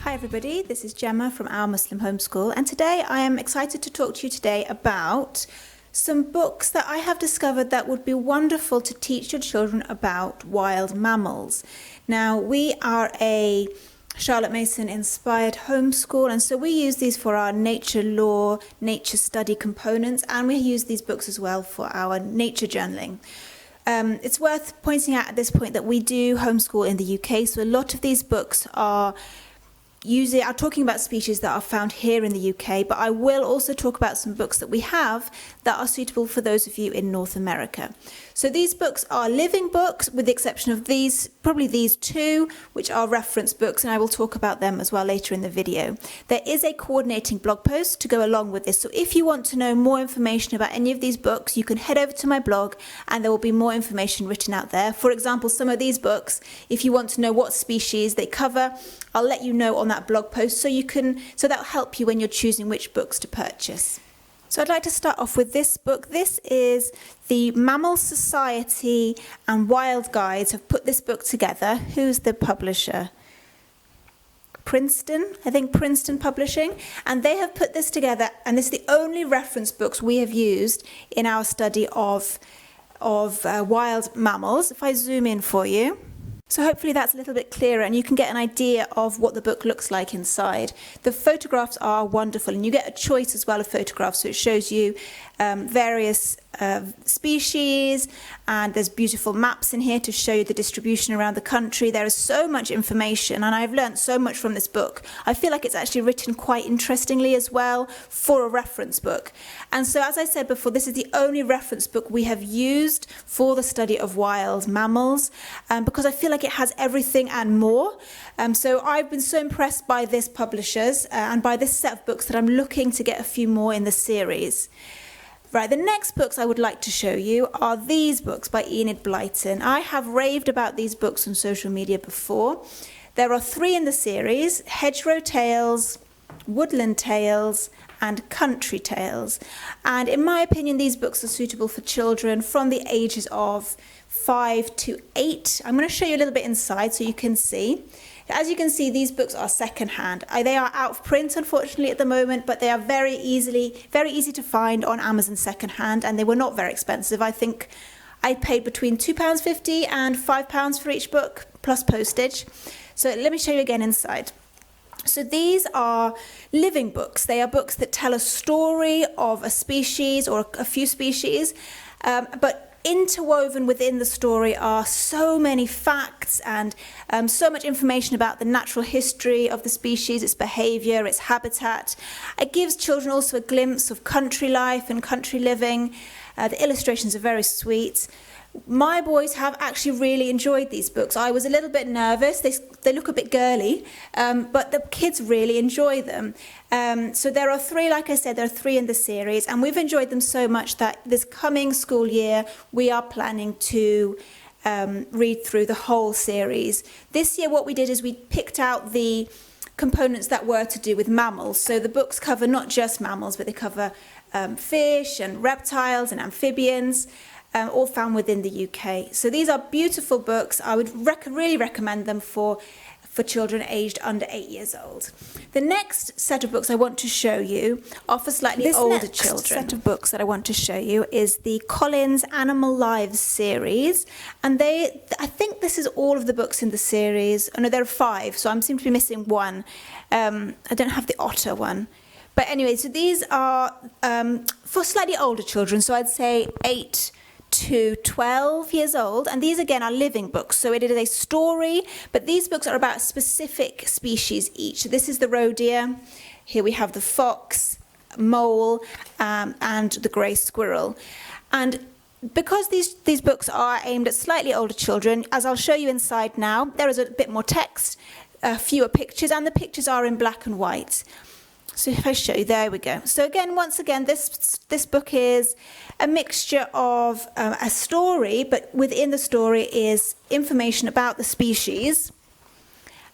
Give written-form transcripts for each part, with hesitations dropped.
Hi everybody, this is Gemma from Our Muslim Homeschool, and today I am excited to talk to you today about some books that I have discovered that would be wonderful to teach your children about wild mammals. Now, we are a Charlotte Mason inspired homeschool, and so we use these for our nature law, nature study components, and we use these books as well for our nature journaling. It's worth pointing out at this point that we do homeschool in the UK, so a lot of these books are talking about species that are found here in the UK, but I will also talk about some books that we have that are suitable for those of you in North America. So these books are living books, with the exception of probably these two, which are reference books, and I will talk about them as well later in the video. There is a coordinating blog post to go along with this, so if you want to know more information about any of these books, you can head over to my blog and there will be more information written out there. For example, some of these books, if you want to know what species they cover, I'll let you know on that blog post so that'll help you when you're choosing which books to purchase. So I'd like to start off with this book. This is the Mammal Society and Wild Guides have put this book together. Who's the publisher? Princeton Publishing, and they have put this together, and this is the only reference books we have used in our study of wild mammals. If I zoom in for you. So hopefully that's a little bit clearer and you can get an idea of what the book looks like inside. The photographs are wonderful, and you get a choice as well of photographs, so it shows you various species, and there's beautiful maps in here to show you the distribution around the country. There is so much information, and I've learned so much from this book. I feel like it's actually written quite interestingly as well for a reference book. And so, as I said before, this is the only reference book we have used for the study of wild mammals, because I feel like it has everything and more. So I've been so impressed by this publishers and by this set of books that I'm looking to get a few more in the series. Right, the next books I would like to show you are these books by Enid Blyton. I have raved about these books on social media before. There are 3 in the series: Hedgerow Tales, Woodland Tales, and Country Tales. And in my opinion, these books are suitable for children from the ages of 5 to 8. I'm going to show you a little bit inside so you can see. As you can see, these books are second-hand. They are out of print, unfortunately, at the moment, but they are very easy to find on Amazon second-hand, and they were not very expensive. I think I paid between £2.50 and £5 for each book, plus postage. So let me show you again inside. So these are living books. They are books that tell a story of a species or a few species, but interwoven within the story are so many facts and so much information about the natural history of the species, its behaviour, its habitat. It gives children also a glimpse of country life and country living. The illustrations are very sweet. My boys have actually really enjoyed these books. I was a little bit nervous. They look a bit girly, but the kids really enjoy them. So there are 3, like I said, there are 3 in the series, and we've enjoyed them so much that this coming school year, we are planning to read through the whole series. This year what we did is we picked out the components that were to do with mammals. So the books cover not just mammals, but they cover fish and reptiles and amphibians, all found within the UK. So these are beautiful books. I would really recommend them for children aged under 8 years old. The next set of books I want to show you are for slightly older children. This set of books that I want to show you is the Collins Animal Lives series, and I think this is all of the books in the series. Oh no, there are 5, so I seem to be missing one. I don't have the otter one. But anyway, so these are for slightly older children, so I'd say 8 to 12 years old, and these again are living books, so it is a story, but these books are about a specific species each. So this is the roe deer, here we have the fox, mole, and the grey squirrel. And because these books are aimed at slightly older children, as I'll show you inside now, there is a bit more text, fewer pictures, and the pictures are in black and white. So if I show you, there we go. So again, once again, this book is a mixture of a story, but within the story is information about the species.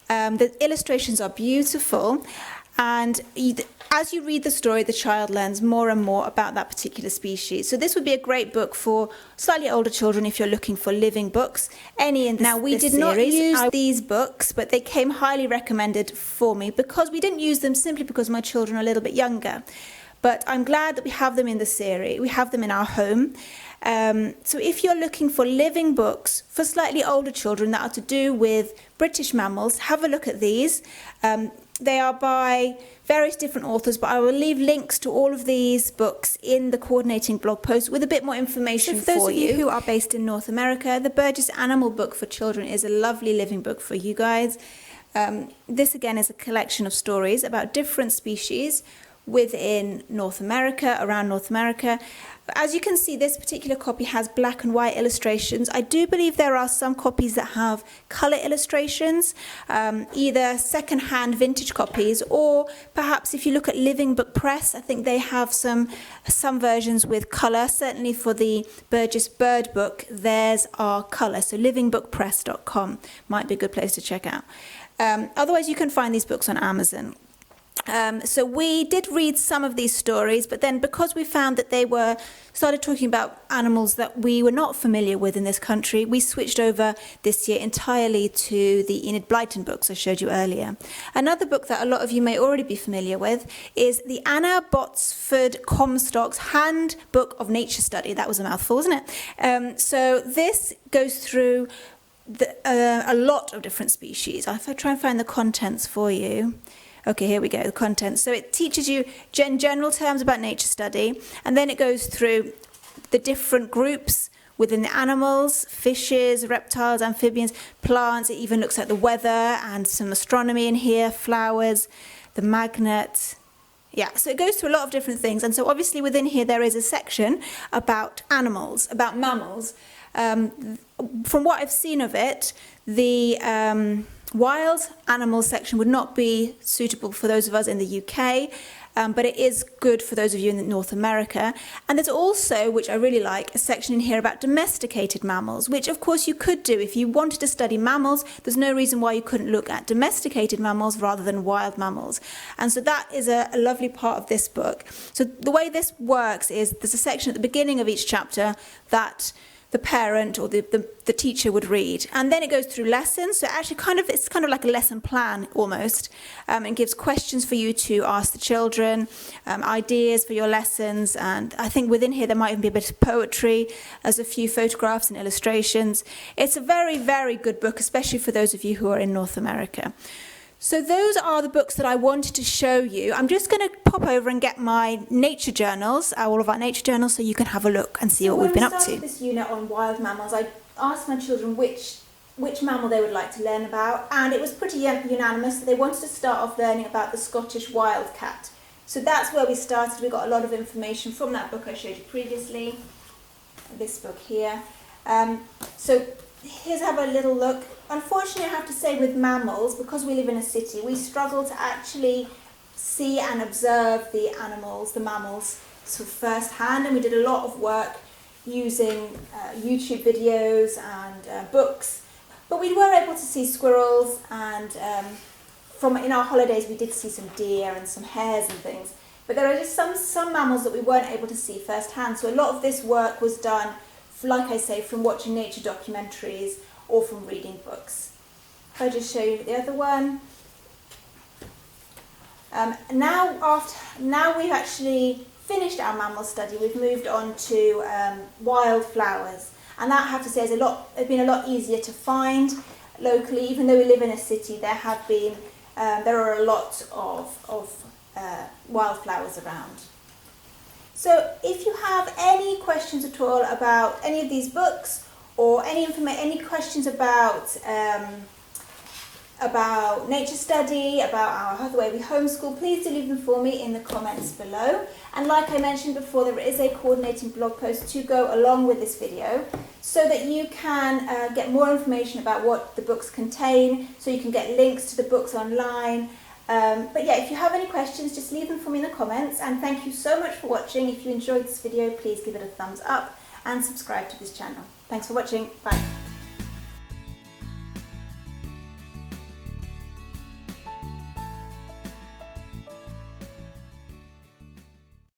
The illustrations are beautiful, And as you read the story, the child learns more and more about that particular species. So this would be a great book for slightly older children if you're looking for living books. Now, we did not use these books, but they came highly recommended for me because we didn't use them simply because my children are a little bit younger. But I'm glad that we have them in the series. We have them in our home. So if you're looking for living books for slightly older children that are to do with British mammals, have a look at these. They are by various different authors, but I will leave links to all of these books in the coordinating blog post with a bit more information for those of you who are based in North America. The Burgess Animal Book for Children is a lovely living book for you guys. This again is a collection of stories about different species within North America, around North America. As you can see, this particular copy has black and white illustrations. I do believe there are some copies that have colour illustrations, either second-hand vintage copies, or perhaps if you look at Living Book Press, I think they have some versions with colour. Certainly for the Burgess Bird Book, theirs are colour. So livingbookpress.com might be a good place to check out. Otherwise, you can find these books on Amazon. So we did read some of these stories, but then because we found that they started talking about animals that we were not familiar with in this country, we switched over this year entirely to the Enid Blyton books I showed you earlier. Another book that a lot of you may already be familiar with is the Anna Botsford Comstock's Handbook of Nature Study. That was a mouthful, wasn't it? So this goes through a lot of different species. If I try and find the contents for you. Okay, here we go, the contents. So it teaches you general terms about nature study, and then it goes through the different groups within the animals, fishes, reptiles, amphibians, plants. It even looks at the weather and some astronomy in here, flowers, the magnet. Yeah, so it goes through a lot of different things. And so obviously within here there is a section about animals, about mammals. From what I've seen of it, the wild animals section would not be suitable for those of us in the UK, but it is good for those of you in North America. And there's also, which I really like, a section in here about domesticated mammals, which of course you could do. If you wanted to study mammals, there's no reason why you couldn't look at domesticated mammals rather than wild mammals. And so that is a lovely part of this book. So the way this works is there's a section at the beginning of each chapter that the parent or the teacher would read, and then it goes through lessons. So actually it's kind of like a lesson plan almost, and gives questions for you to ask the children, ideas for your lessons, and I think within here there might even be a bit of poetry, as a few photographs and illustrations. It's a very, very good book, especially for those of you who are in North America. So those are the books that I wanted to show you. I'm just going to pop over and get my nature journals, all of our nature journals, so you can have a look and see what we've been up to. When we started this unit on wild mammals, I asked my children which mammal they would like to learn about, and it was pretty unanimous that they wanted to start off learning about the Scottish wildcat. So that's where we started. We got a lot of information from that book I showed you previously, this book here. So here's have a little look. Unfortunately, I have to say with mammals, because we live in a city, we struggle to actually see and observe the animals, the mammals, sort of firsthand, and we did a lot of work using YouTube videos and books. But we were able to see squirrels, and in our holidays we did see some deer and some hares and things. But there are just some mammals that we weren't able to see firsthand. So a lot of this work was done, like I say, from watching nature documentaries or from reading books. If I just show you the other one. Now we've actually finished our mammal study, we've moved on to wildflowers. And that, I have to say, has been a lot easier to find locally. Even though we live in a city, there are a lot of wildflowers around. So if you have any questions at all about any of these books, or any questions about nature study, about the way we homeschool, please do leave them for me in the comments below. And like I mentioned before, there is a coordinating blog post to go along with this video, so that you can get more information about what the books contain, so you can get links to the books online. But yeah, if you have any questions, just leave them for me in the comments. And thank you so much for watching. If you enjoyed this video, please give it a thumbs up and subscribe to this channel. Thanks for watching. Bye.